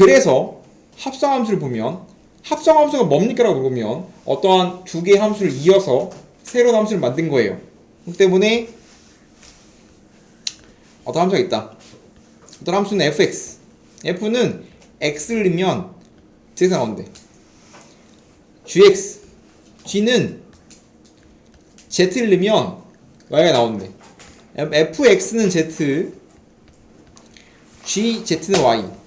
그래서 합성함수를 보면 합성함수가 뭡니까? 라고 물으면 어떠한 두 개의 함수를 이어서 새로운 함수를 만든 거예요. 그렇기 때문에 어떤 함수가 있다. 어떤 함수는 fx. f는 x를 넣으면 z가 나온대. gx. g는 z를 넣으면 y가 나온대. fx는 z, gz는 y.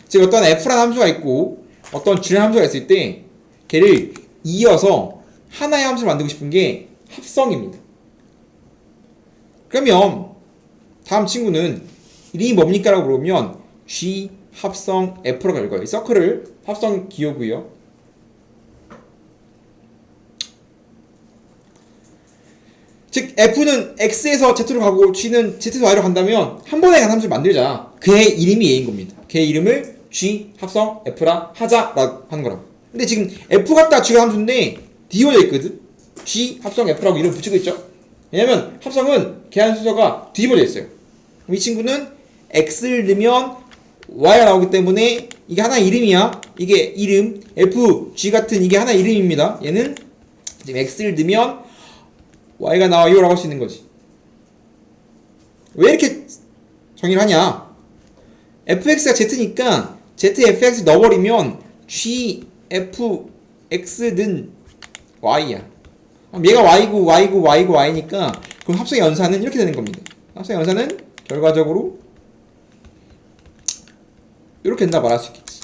즉 어떤 f라는 함수가 있고 어떤 g라는 함수가 있을 때 걔를 이어서 하나의 함수를 만들고 싶은 게 합성입니다. 그러면 다음 친구는 이름이 뭡니까? 라고 물으면 G 합성 F라고 할 거예요. 이 서클을 합성 기호고요. 즉 F는 X에서 Z로 가고 G는 Z에서 Y로 간다면 한 번에 간 함수를 만들자. 그의 이름이 A인 겁니다. 걔의 이름을 G 합성 F라 하자라고 하는 거라고. 근데 지금 F 같다 G가 함수인데 뒤어져 있거든. G 합성 F라고 이름 붙이고 있죠. 왜냐면 합성은 계한 순서가 뒤집어져 있어요. 이 친구는 X를 넣으면 Y가 나오기 때문에 이게 하나의 이름이야. 이게 이름 F, G 같은 이게 하나의 이름입니다. 얘는 지금 X를 넣으면 Y가 나와요 라고 할 수 있는 거지. 왜 이렇게 정의를 하냐? fx가 z니까 zfx 넣어버리면 g, f, x는 y야. 얘가 y고 y고 y고 y니까 그럼 합성의 연산은 이렇게 되는 겁니다. 합성의 연산은 결과적으로 이렇게 된다 말할 수 있겠지.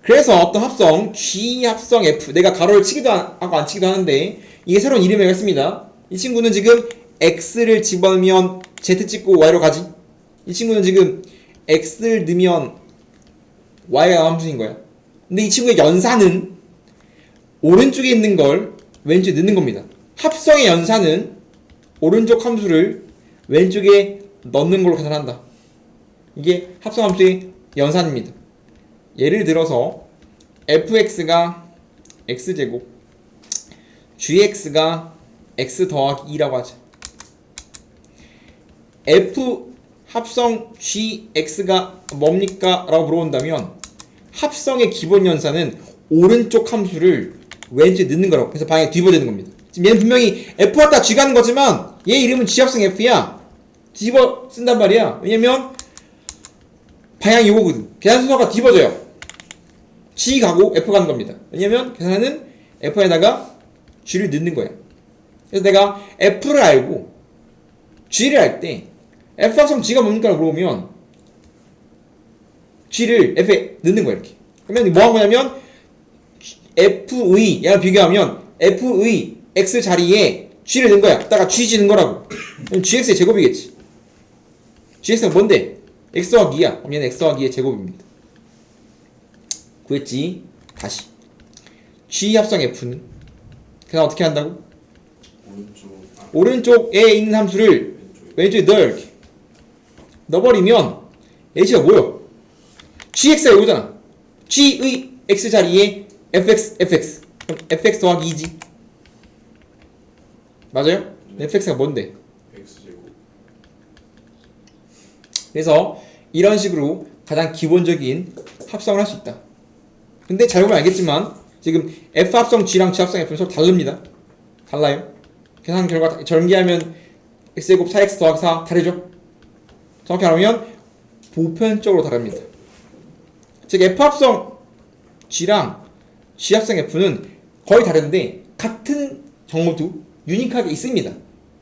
그래서 어떤 합성 g 합성 f, 내가 가로를 치기도 하고 안 치기도 하는데 이게 새로운 이름을 했습니다. 이 친구는 지금 x를 집어넣으면 z 찍고 y로 가지. 이 친구는 지금 x를 넣으면 y가 나온 함수인 거야. 근데 이 친구의 연산은 오른쪽에 있는 걸 왼쪽에 넣는 겁니다. 합성의 연산은 오른쪽 함수를 왼쪽에 넣는 걸로 계산한다. 이게 합성 함수의 연산입니다. 예를 들어서 fx가 x제곱, gx가 x 더하기 2라고 하자. f 합성 gx가 뭡니까? 라고 물어본다면 합성의 기본 연산은 오른쪽 함수를 왼쪽에 넣는 거라고. 그래서 방향이 뒤집어지는 겁니다. 지금 얘는 분명히 f 왔다 g 가는 거지만 얘 이름은 g 합성 f야. 뒤집어 쓴단 말이야. 왜냐면 방향이 이거거든. 계산 순서가 뒤집어져요. g 가고 f 가는 겁니다. 왜냐면 계산은 f에다가 g를 넣는 거야. 그래서 내가 f를 알고 g를 알 때 f 합성 g가 뭡니까? 물어보면 g를 f에 넣는 거야. 이렇게. 그러면 뭐 한 거냐면 f의 얘랑 비교하면 f의 x 자리에 g를 넣은 거야. 다가 g 넣은 거라고. 그럼 gx의 제곱이겠지. gx가 뭔데? x 더하기 2야. 그럼 얘는 x 더하기 2의 제곱입니다. 구했지? 다시 g 합성 f는 그냥 어떻게 한다고? 오른쪽에 있는 함수를 왼쪽에 넣어요. 이렇게 넣어버리면 h가 뭐요? gx가 이거잖아. g의 x 자리에 fx 그럼 fx 더하기 2지. 맞아요? fx가 뭔데? x제곱. 그래서 이런 식으로 가장 기본적인 합성을 할 수 있다. 근데 잘 보면 알겠지만 지금 f 합성 g랑 g 합성 f는 서로 다릅니다. 달라요. 계산 결과 전개하면 x제곱 4x 더하기 4 다르죠? 정확히 말하면 보편적으로 다릅니다. 즉 f 합성 g랑 g 합성 f는 거의 다른데 같은 정보도 유니크하게 있습니다.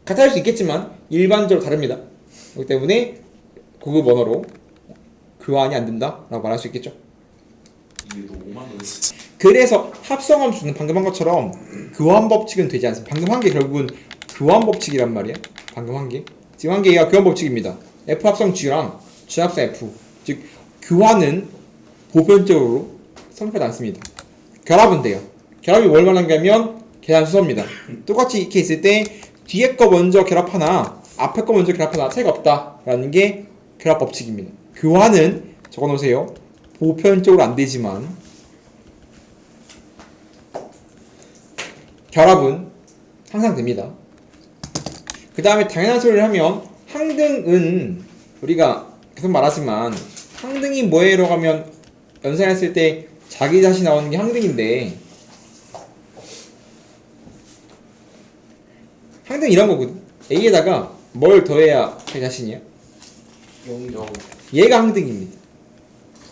같아 할 수 있겠지만 일반적으로 다릅니다. 그렇기 때문에 고급 언어로 교환이 안 된다 라고 말할 수 있겠죠. 이게 너무 많은 거지. 그래서 합성함수는 방금 한 것처럼 교환 법칙은 되지 않습니다. 방금 한 게 결국은 교환 법칙이란 말이야. 방금 한 게. 지금 한 개가 교환 법칙입니다. F 합성 G랑 G 합성 F. 즉 교환은 보편적으로 성립하지 않습니다. 결합은 돼요. 결합이 뭘 말하는 게 하면 계산 순서입니다. 똑같이 이렇게 있을 때 뒤에 거 먼저 결합하나 앞에 거 먼저 결합하나 차이가 없다라는 게 결합 법칙입니다. 교환은 적어놓으세요. 보편적으로 안 되지만 결합은 항상 됩니다. 그 다음에 당연한 소리를 하면 항등은 우리가 계속 말하지만 항등이 뭐예요? 가면 연산했을 때 자기 자신 나오는 게 항등인데 항등 이런 거거든. A에다가 뭘 더해야 자기 자신이야? 0. 얘가 항등입니다.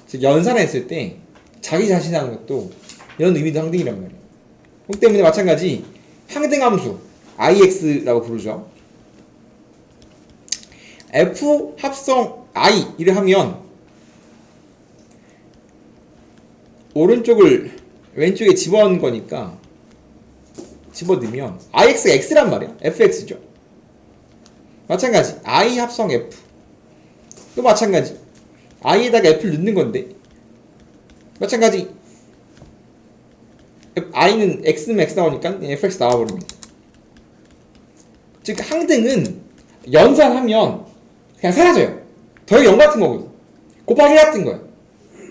즉 연산했을 때 자기 자신하는 것도 이런 의미도 항등이란 말이에요. 그렇기 때문에 마찬가지 항등함수 IX라고 부르죠. F 합성 I 이를 하면 오른쪽을 왼쪽에 집어넣은 거니까 집어넣으면 IX가 X란 말이야. FX죠. 마찬가지 I 합성 F 또 마찬가지 I에다가 F를 넣는 건데 마찬가지 I는 X는 X 나오니까 FX 나와버립니다. 즉 항등은 연산하면 그냥 사라져요. 더하기 0 같은 거거든. 곱하기 1 같은 거야.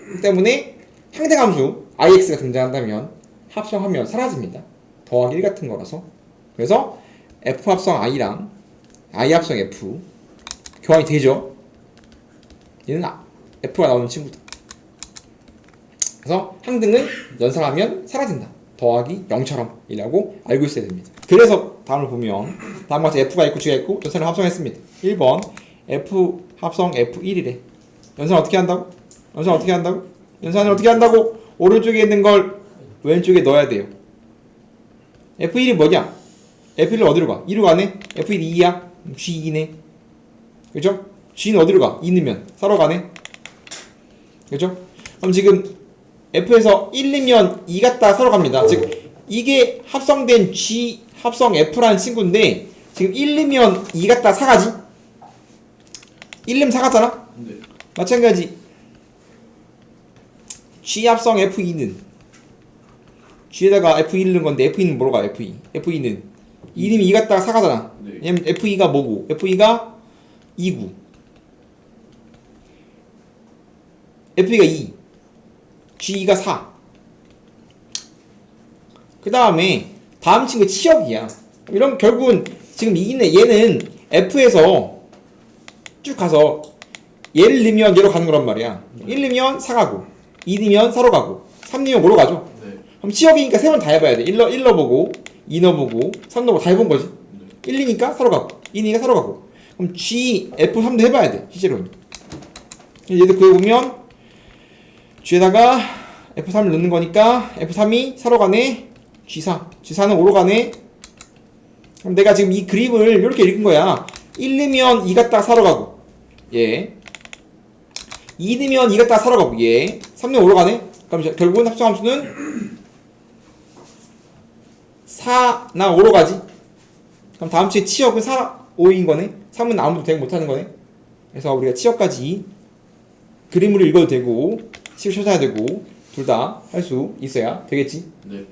그렇기 때문에 항등함수 IX가 등장한다면 합성하면 사라집니다. 더하기 1 같은 거라서. 그래서 F 합성 I랑 I 합성 F 교환이 되죠. 얘는 F가 나오는 친구다. 그래서 항등은 연산하면 사라진다. 더하기 0처럼 이라고 알고 있어야 됩니다. 그래서 다음을 보면 다음과 같이 F가 있고 G가 있고 연산을 합성했습니다. 1번 F 합성 F1이래. 연산 어떻게 한다고? 연산 어떻게 한다고? 연산을 어떻게 한다고? 오른쪽에 있는 걸 왼쪽에 넣어야 돼요. F1이 뭐냐? F1을 어디로 가? 2로 가네? F1이 2야? G2네. 그죠? G는 어디로 가? 2 넣으면 4로 가네? 그죠? 그럼 지금 F에서 1 넣으면 2 갔다 4로 갑니다. 즉 이게 합성된 G 합성 F라는 친구인데 지금 1 넣으면 2 갔다 4가지? 1 넣으면 4 갔잖아? 네. 마찬가지 G 합성 F2는 G에다가 F2를 넣은 건데 F2는 뭐로 가? F2 F2는 2 넣으면 2 갔다가 4 가잖아. 네. 왜냐면 F2가 뭐고? F2가 2구 F2가 2 G2가 4 그 다음에 다음 친구 치역이야. 이런 결국은 지금 얘는 F에서 쭉 가서 얘를 넣으면 얘로 가는 거란 말이야. 1 넣으면 4 가고 2 넣으면 4로 가고 3 넣으면 5로 가죠. 네. 그럼 치역이니까 3번 다 해봐야 돼. 1 넣어보고 2 넣어보고 3 넣어보고 다 해본 거지. 1 넣으니까 4로 가고 2 넣으니까 4로 가고 그럼 G, F3도 해봐야 돼. 실제로는 얘도 구해보면 G에다가 F3을 넣는 거니까 F3이 4로 가네. G4 G4는 5로 가네. 그럼 내가 지금 이 그림을 이렇게 읽은 거야. 1 넣으면 2 갔다가 4로 가고 예. 2 넣으면 2 갔다가 4로 가고 예. 3 넣으면 5로 가네. 그럼 결국은 합성함수는 4나 5로 가지. 그럼 다음 주에 치역은 4, 5인 거네. 3은 아무도 대응 못하는 거네. 그래서 우리가 치역까지 그림으로 읽어도 되고 식을 찾아야 되고 둘 다 할 수 있어야 되겠지. 네.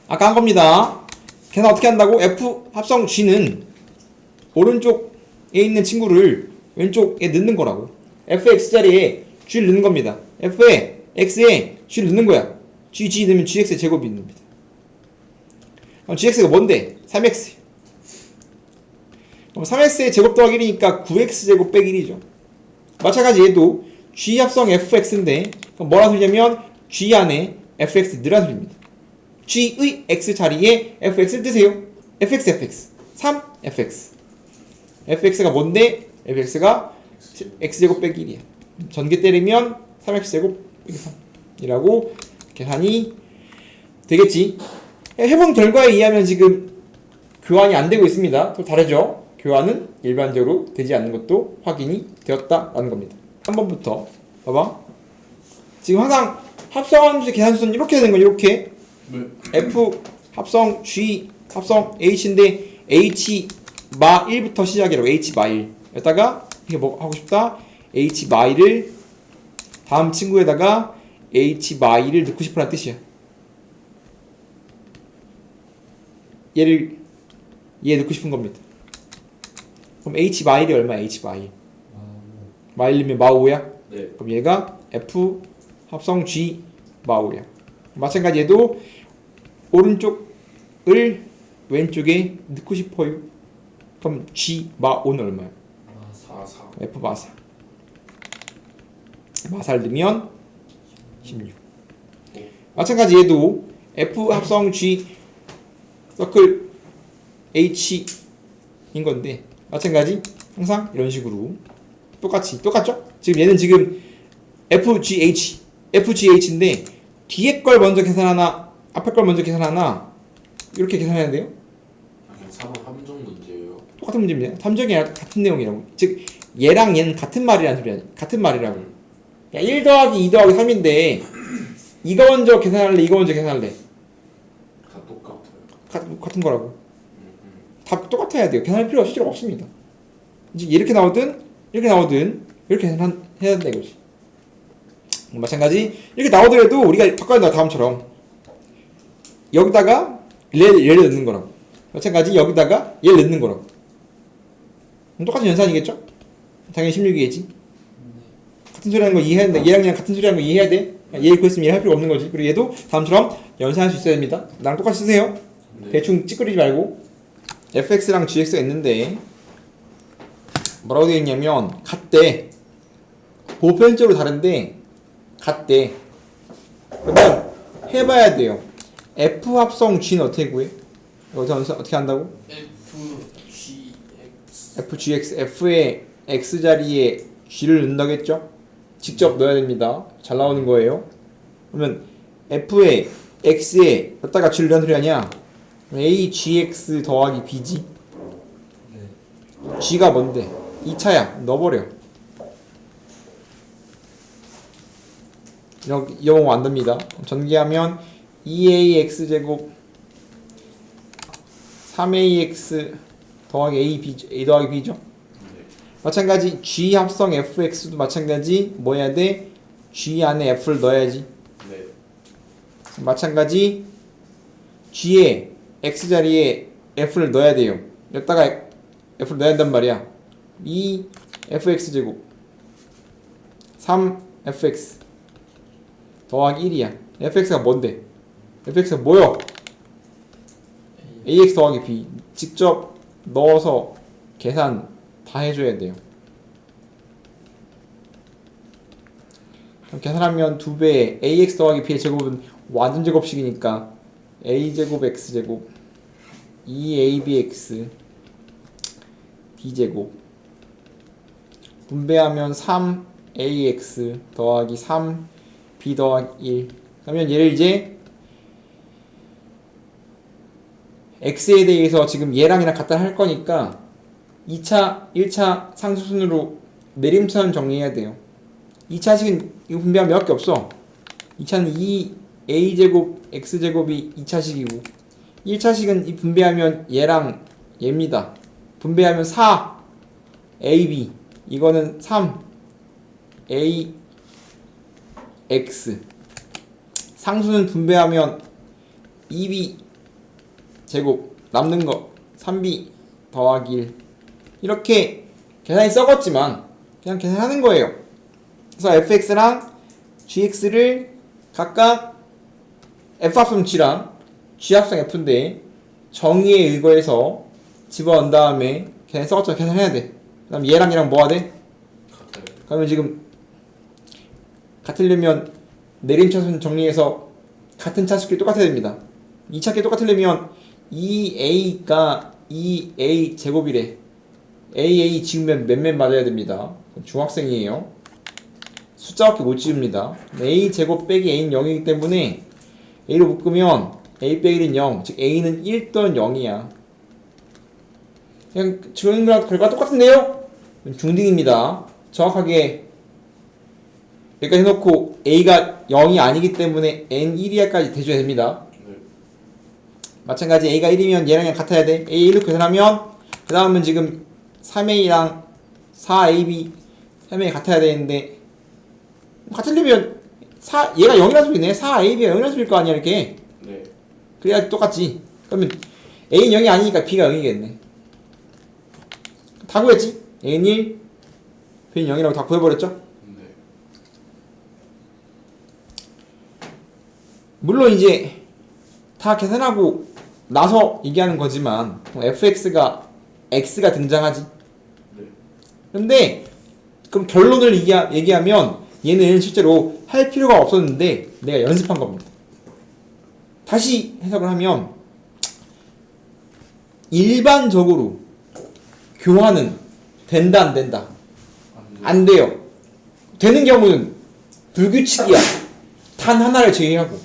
아까 한 겁니다. 계산 어떻게 한다고? F 합성 G는 오른쪽에 있는 친구를 왼쪽에 넣는 거라고. fx 자리에 G를 넣는 겁니다. f에 x에 G를 넣는 거야. G 넣으면 gx의 제곱이 있습니다. 그럼 gx가 뭔데? 3x. 그럼 3x의 제곱 더하기 1이니까 9x 제곱 빼기 1이죠. 마찬가지 얘도 G 합성 fx인데 그럼 뭐라는 소리냐면 G 안에 fx 넣으라는 소리입니다. G의 x 자리에 fx를 뜨세요. fx 3fx fx가 뭔데? fx가 x제곱 빼기 1이야. 전개 때리면 3x제곱 빼기 3이라고 계산이 되겠지. 해본 결과에 의하면 지금 교환이 안 되고 있습니다. 또 다르죠? 교환은 일반적으로 되지 않는 것도 확인이 되었다라는 겁니다. 3번부터 봐봐. 지금 항상 합성함수 계산수는 이렇게 되는 거야. 이렇게 네. F 합성 G 합성 H인데 H 마 1부터 시작이라고. H 마 1 여기다가 이게 뭐 하고 싶다? H 마 1을 다음 친구에다가 H 마 1을 넣고 싶으라는 뜻이야. 얘 넣고 싶은 겁니다. 그럼 H 마 1이 얼마야? H 마 1 마 1 넣으면 마 5야? 네. 그럼 얘가 F 합성 G 마 5야. 마찬가지 얘도 오른쪽을 왼쪽에 넣고 싶어요. 그럼 G 마 5는 얼마야? 4. F 마 4. 마살 넣으면 16. 마찬가지 얘도 F 합성 G 서클 H인 건데 마찬가지 항상 이런 식으로 똑같죠? 지금 얘는 지금 FGH인데 뒤에 걸 먼저 계산하나 앞에 걸 먼저 계산하나 이렇게 계산해야 돼요. 그냥 3번 함정 문제예요. 똑같은 문제입니다. 탐정이 아니라 같은 내용이라고. 즉 얘랑 얘는 같은 말이라는 소리야. 같은 말이라고. 야, 1 더하기 2 더하기 3인데 이거 먼저 계산할래 이거 먼저 계산할래 다 똑같아요. 같은 거라고. 다 똑같아야 돼요. 계산할 필요가 실제로 없습니다. 이제 이렇게 나오든 이렇게 계산해야 된다 이거지. 마찬가지 이렇게 나오더라도 우리가 바꿔야 된다. 다음처럼 여기다가 얘를 넣는 거라고. 마찬가지 여기다가 얘를 넣는 거라고. 똑같은 연산이겠죠? 당연히 16이겠지. 같은 소리 하는 거 이해해야 된다. 얘랑 같은 소리 하는 거 이해해야 돼. 얘 구했으면 얘 할 필요 없는 거지. 그리고 얘도 다음처럼 연산할 수 있어야 됩니다. 나랑 똑같이 쓰세요. 네. 대충 찌끄리지 말고. fx랑 gx가 있는데 뭐라고 되어 있냐면 같대. 보편적으로 다른데 같대. 그러면 해봐야 돼요. f 합성 g는 어떻게 구해? 어떻게 한다고? fgx f의 x 자리에 g를 넣는다고 했죠? 직접 넣어야 됩니다. 잘 나오는 거예요. 그러면 f의 x에 여기다가 g를 넣는 소리 아니야? agx 더하기 b지? g가 뭔데? 2차야. 넣어버려. 이거 안 됩니다. 전개하면 2ax제곱 3ax 더하기 a 더하기 b죠? 마찬가지 g 합성 fx도 마찬가지 뭐 해야 돼? g 안에 f를 넣어야지. 네. 마찬가지 g에 x 자리에 f를 넣어야 돼요. 여기다가 f를 넣어야 한단 말이야. 2fx 제곱 3fx 더하기 1이야. fx가 뭔데? fx가 뭐요? ax 더하기 b. 직접 넣어서 계산 다 해줘야 돼요. 그럼 계산하면 2배 ax 더하기 b의 제곱은 완전 제곱식이니까 a제곱 x제곱 2abx b제곱 분배하면 3ax 더하기 3b 더하기 1. 그러면 얘를 이제 x에 대해서 지금 얘랑 같다 할 거니까 2차, 1차 상수순으로 내림선 정리해야 돼요. 2차식은 이거 분배하면 몇 개 없어. 2차는 2a제곱 x제곱이 2차식이고 1차식은 이 분배하면 얘랑 얘입니다. 분배하면 4ab 이거는 3ax 상수는 분배하면 2b 제곱 남는 거 3b 더하기 1 이렇게 계산이 썩었지만 그냥 계산하는 거예요. 그래서 fx랑 gx를 각각 f 합성 g랑 g 합성 f인데 정의에 의거해서 집어넣은 다음에 계산 썩었죠. 계산해야 돼. 그 다음 얘랑 뭐가 돼? 같아요. 그러면 지금 같으려면 내림차순 정리해서 같은 차수끼리 똑같아야 됩니다. 2차끼리 똑같으려면 2a가 2a 제곱이래. AA 지우면 몇몇 맞아야 됩니다. 중학생이에요. 숫자밖에 못 지웁니다. a 제곱 빼기 a는 0이기 때문에 a로 묶으면 a 빼기 1은 0. 즉 a는 1 또는 0이야. 그냥 지우는 거랑 결과가 똑같은데요? 중딩입니다. 정확하게 여기까지 해놓고 a가 0이 아니기 때문에 n 1이하까지 대줘야 됩니다. 네. 마찬가지 a가 1이면 얘랑 그냥 같아야 돼. a 1로 계산하면 그 다음은 지금 3a랑 4ab 3a 같아야 되는데 같으려면 얘가 0이라는 소리네. 4ab가 0이라는 소리일 거 아니야 이렇게. 네. 그래야 똑같지. 그러면 a는 0이 아니니까 b가 0이겠네. 다 구했지? a는 1, b는 0이라고 다 구해버렸죠? 네. 물론 이제 다 계산하고 나서 얘기하는 거지만 fx가 x가 등장하지. 네. 근데 그럼 결론을 얘기하면 얘는 실제로 할 필요가 없었는데 내가 연습한 겁니다. 다시 해석을 하면 일반적으로 교환은 된다 안 된다? 안 돼요. 되는 경우는 불규칙이야. 단 하나를 제외하고.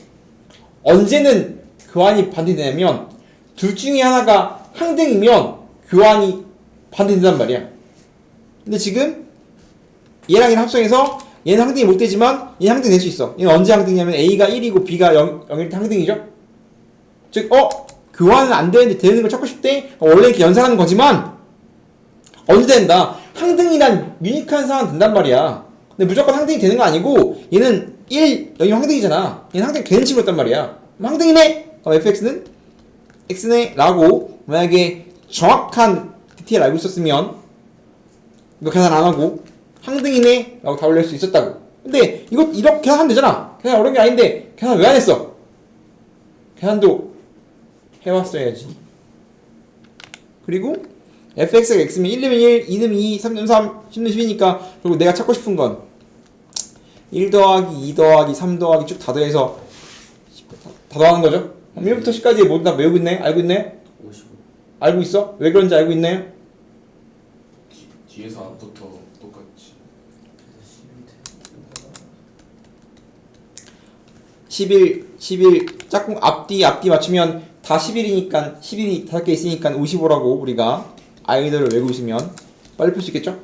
언제는 교환이 반대되냐면 둘 중에 하나가 항등이면 교환이 반대된단 말이야. 근데 지금 얘랑 얘랑 합성해서 얘는 항등이 못 되지만 얘는 항등이 될 수 있어. 얘는 언제 항등이냐면 A가 1이고 B가 0일 때 항등이죠. 즉 교환은 안 되는데 되는 걸 찾고 싶대. 원래 이렇게 연산하는 거지만 언제 된다. 항등이란 유니크한 상황은 된단 말이야. 근데 무조건 항등이 되는 거 아니고 얘는 1, 0이 항등이잖아. 얘는 항등이 되는 친구였단 말이야. 그럼 항등이네? 그럼 fx는 x네? 라고 만약에 정확한 디테일 알고 있었으면 이거 계산 안 하고 항등이네? 라고 답을 낼 수 있었다고. 근데 이거 이렇게 계산하면 되잖아. 계산 어려운 게 아닌데 계산 왜 안 했어? 계산도 해왔어야지. 그리고 fx가 x면 1이면 1, 2는 2, 3는 3, 10는 10이니까 그리고 내가 찾고 싶은 건 1 더하기 2 더하기 3 더하기 쭉 다 더해서 다 더하는 거죠. 1부터 10까지 모두 다 외우고 있네? 알고 있네? 55. 알고 있어? 왜 그런지 알고 있네? 뒤에서 안부터 똑같이. 11 짝꿍 앞뒤 맞추면 다 11이니까 11이 5개 있으니까 55라고 우리가 아이들을 외우고 있으면 빨리 풀 수 있겠죠?